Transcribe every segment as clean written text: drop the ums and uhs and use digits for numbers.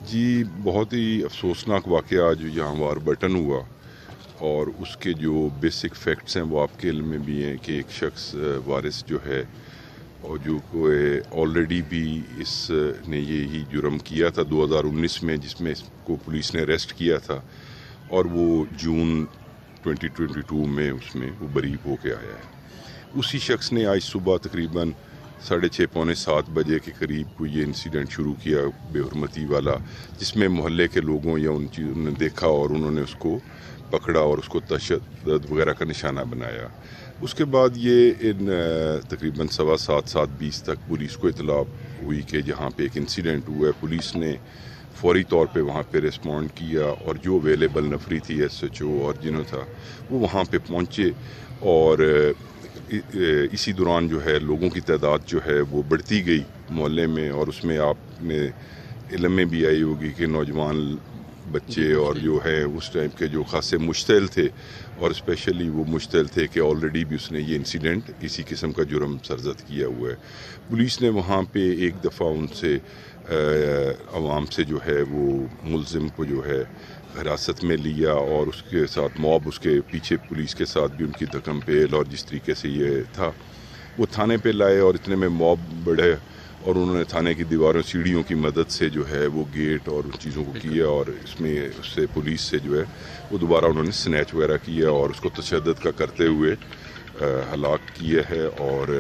جی بہت ہی افسوسناک واقعہ جو یہاں وار بٹن ہوا، اور اس کے جو بیسک فیکٹس ہیں وہ آپ کے علم میں بھی ہیں کہ ایک شخص وارث جو ہے، اور جو آلریڈی بھی اس نے یہی جرم کیا تھا 2019 میں، جس میں اس کو پولیس نے اریسٹ کیا تھا، اور وہ جون 2022 میں اس میں وہ بری ہو کے آیا ہے۔ اسی شخص نے آج صبح تقریباً 6:30 پونے 7 بجے کے قریب کو یہ انسیڈنٹ شروع کیا بے حرمتی والا، جس میں محلے کے لوگوں یا ان چیزوں نے دیکھا اور انہوں نے اس کو پکڑا اور اس کو تشدد وغیرہ کا نشانہ بنایا۔ اس کے بعد یہ تقریباً 7:15 تک پولیس کو اطلاع ہوئی کہ جہاں پہ ایک انسیڈنٹ ہوا ہے۔ پولیس نے فوری طور پہ وہاں پہ ریسپونڈ کیا، اور جو اویلیبل نفری تھی SHO اور جنہوں تھا وہ وہاں پہ پہنچے، اور اسی دوران جو ہے لوگوں کی تعداد جو ہے وہ بڑھتی گئی محلے میں، اور اس میں آپ نے علم میں بھی آئی ہوگی کہ نوجوان بچے اور جو ہے اس ٹائپ کے جو خاصے مشتعل تھے، اور اسپیشلی وہ مشتعل تھے کہ آلریڈی بھی اس نے یہ انسیڈنٹ اسی قسم کا جرم سرزد کیا ہوا ہے۔ پولیس نے وہاں پہ ایک دفعہ ان سے عوام سے جو ہے وہ ملزم کو جو ہے حراست میں لیا، اور اس کے ساتھ موب اس کے پیچھے پولیس کے ساتھ بھی ان کی دھکم پیل، اور جس طریقے سے یہ تھا وہ تھانے پہ لائے، اور اتنے میں موب بڑھے، اور انہوں نے تھانے کی دیواروں سیڑھیوں کی مدد سے جو ہے وہ گیٹ اور ان چیزوں کو کیا، اور اس میں اس سے پولیس سے جو ہے وہ دوبارہ انہوں نے سنیچ وغیرہ کیا، اور اس کو تشدد کا کرتے ہوئے ہلاک کیا ہے۔ اور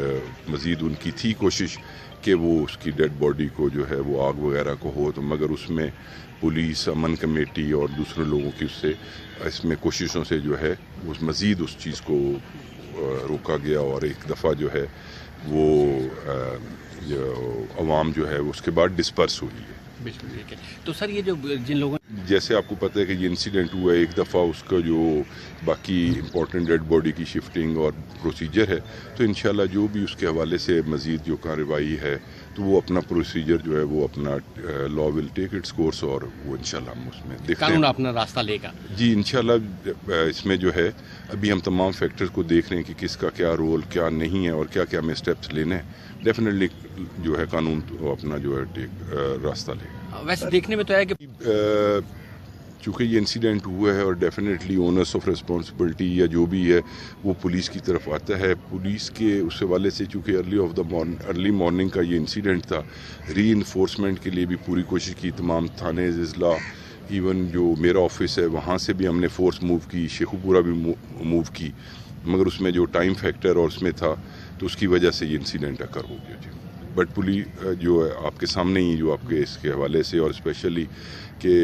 مزید ان کی تھی کوشش کہ وہ اس کی ڈیڈ باڈی کو جو ہے وہ آگ وغیرہ کو ہو، تو مگر اس میں پولیس، امن کمیٹی اور دوسرے لوگوں کی اس میں کوششوں سے جو ہے مزید اس چیز کو روکا گیا، اور ایک دفعہ جو ہے وہ عوام جو ہے اس کے بعد ڈسپرس ہوئی ہے۔ بالکل ٹھیک ہے۔ تو سر یہ جو جن لوگوں جیسے آپ کو پتہ ہے کہ یہ انسیڈنٹ ہوا ہے، ایک دفعہ اس کا جو باقی امپورٹنٹ ڈیڈ باڈی کی شفٹنگ اور پروسیجر ہے، تو انشاءاللہ جو بھی اس کے حوالے سے مزید جو کارروائی ہے تو وہ اپنا پروسیجر جو ہے وہ اپنا لا ول ٹیک اٹس کورس، اور وہ انشاءاللہ ہم اس میں دیکھتے ہیں قانون اپنا راستہ لے گا۔ جی انشاءاللہ اس میں جو ہے ابھی ہم تمام فیکٹرز کو دیکھ رہے ہیں کہ کس کا کیا رول کیا نہیں ہے، اور کیا کیا ہمیں اسٹیپس لینے ہیں۔ ڈیفینیٹلی جو ہے قانون تو اپنا جو ہے راستہ لے گا۔ ویسے دیکھنے میں تو ہے کہ چونکہ یہ انسیڈنٹ ہوا ہے، اور ڈیفینیٹلی اونرس آف ریسپانسبلٹی یا جو بھی ہے وہ پولیس کی طرف آتا ہے۔ پولیس کے اس حوالے سے چونکہ ارلی مارننگ کا یہ انسیڈنٹ تھا، ری انفورسمنٹ کے لیے بھی پوری کوشش کی، تمام تھانے، اضلاع، ایون جو میرا آفس ہے وہاں سے بھی ہم نے فورس موو کی، شیخو پورہ بھی موو کی، مگر اس میں جو ٹائم فیکٹر اور اس میں تھا تو اس کی وجہ سے یہ انسیڈنٹ اکر ہو گیا۔ جی بٹ پولیس جو ہے آپ کے سامنے ہی جو آپ کے اس کے حوالے سے، اور اسپیشلی کہ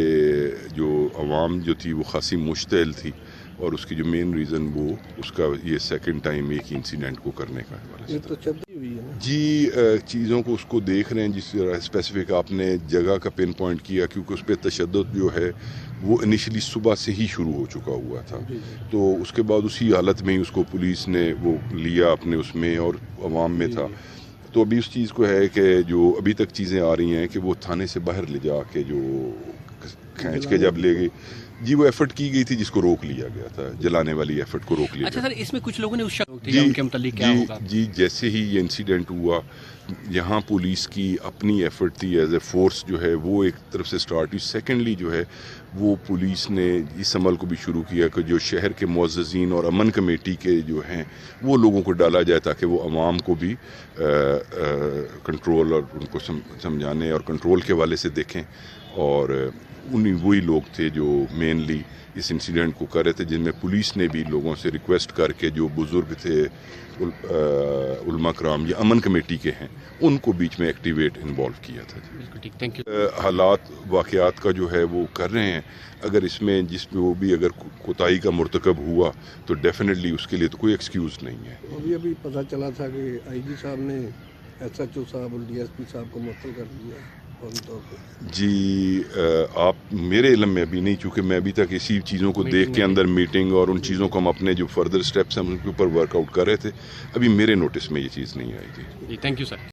جو عوام جو تھی وہ خاصی مشتعل تھی، اور اس کی جو مین ریزن وہ اس کا یہ سیکنڈ ٹائم ایک ہی انسیڈنٹ کو کرنے کا حوالے سے جی چیزوں کو اس کو دیکھ رہے ہیں، جس طرح اسپیسیفک آپ نے جگہ کا پن پوائنٹ کیا، کیونکہ اس پہ تشدد جو ہے وہ انیشلی صبح سے ہی شروع ہو چکا ہوا تھا، تو اس کے بعد اسی حالت میں ہی اس کو پولیس نے وہ لیا اپنے اس میں اور عوام میں تھا۔ تو ابھی اس چیز کو ہے کہ جو ابھی تک چیزیں آ رہی ہیں کہ وہ تھانے سے باہر لے جا کے جو کھینچ کے جب لے گئی، جی وہ ایفرٹ کی گئی تھی جس کو روک لیا گیا تھا، جلانے والی ایفرٹ کو روک لیا اچھا گیا۔ سر، اس میں کچھ لوگوں نے اس شخص ان کے متعلق کیا ہوگا؟ جی جیسے ہی یہ انسیڈنٹ ہوا، یہاں پولیس کی اپنی ایفرٹ تھی ایز اے فورس جو ہے وہ ایک طرف سے سٹارٹ ہوئی۔ سیکنڈلی جو ہے وہ پولیس نے اس عمل کو بھی شروع کیا کہ جو شہر کے معززین اور امن کمیٹی کے جو ہیں وہ لوگوں کو ڈالا جائے، تاکہ وہ عوام کو بھی کنٹرول اور ان کو سمجھانے اور کنٹرول کے حوالے سے دیکھیں، اور وہی لوگ تھے جو مینلی اس انسیڈنٹ کو کر رہے تھے، جن میں پولیس نے بھی لوگوں سے ریکویسٹ کر کے جو بزرگ تھے، علماء کرام یا امن کمیٹی کے ہیں، ان کو بیچ میں ایکٹیویٹ انوالو کیا تھا۔ بالکل ٹھیک، تھینک یو۔ حالات واقعات کا جو ہے وہ کر رہے ہیں، اگر اس میں جس میں وہ بھی اگر کوتاہی کا مرتکب ہوا تو ڈیفینیٹلی اس کے لیے تو کوئی ایکسکیوز نہیں ہے۔ ابھی پتہ چلا تھا کہ IG صاحب نے SHO صاحب اور DSP صاحب کو معطل کر دیا فوری طور پہ۔ جی آپ میرے علم میں ابھی نہیں، چونکہ میں ابھی تک اسی چیزوں کو دیکھ کے اندر میٹنگ اور ان چیزوں کو ہم اپنے جو فردر سٹیپس ہیں ان کے اوپر ورک آؤٹ کر رہے تھے، ابھی میرے نوٹس میں یہ چیز نہیں آئی تھی۔ جی تھینک یو سر۔